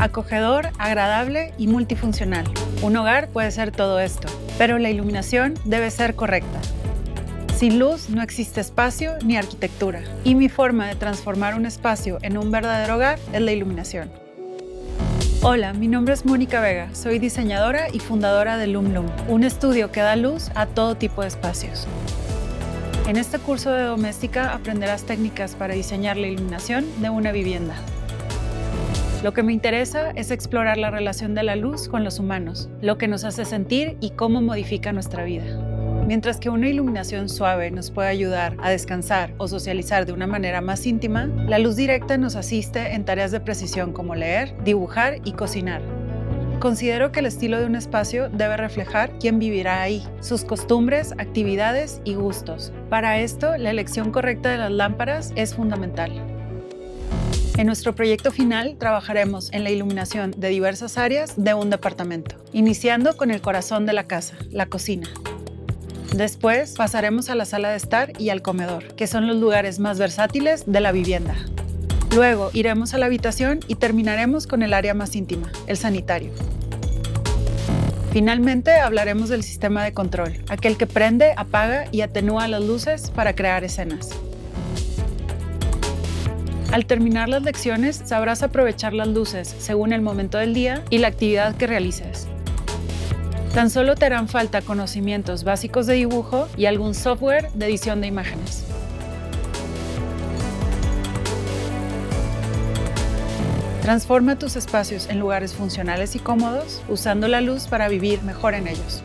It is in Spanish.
acogedor, agradable y multifuncional. Un hogar puede ser todo esto, pero la iluminación debe ser correcta. Sin luz no existe espacio ni arquitectura, y mi forma de transformar un espacio en un verdadero hogar es la iluminación. Hola, mi nombre es Mónica Vega, soy diseñadora y fundadora de LumLum, un estudio que da luz a todo tipo de espacios. En este curso de doméstica aprenderás técnicas para diseñar la iluminación de una vivienda. Lo que me interesa es explorar la relación de la luz con los humanos, lo que nos hace sentir y cómo modifica nuestra vida. Mientras que una iluminación suave nos puede ayudar a descansar o socializar de una manera más íntima, la luz directa nos asiste en tareas de precisión como leer, dibujar y cocinar. Considero que el estilo de un espacio debe reflejar quién vivirá ahí, sus costumbres, actividades y gustos. Para esto, la elección correcta de las lámparas es fundamental. En nuestro proyecto final trabajaremos en la iluminación de diversas áreas de un departamento, iniciando con el corazón de la casa, la cocina. Después pasaremos a la sala de estar y al comedor, que son los lugares más versátiles de la vivienda. Luego iremos a la habitación y terminaremos con el área más íntima, el sanitario. Finalmente hablaremos del sistema de control, aquel que prende, apaga y atenúa las luces para crear escenas. Al terminar las lecciones, sabrás aprovechar las luces según el momento del día y la actividad que realices. Tan solo te harán falta conocimientos básicos de dibujo y algún software de edición de imágenes. Transforma tus espacios en lugares funcionales y cómodos, usando la luz para vivir mejor en ellos.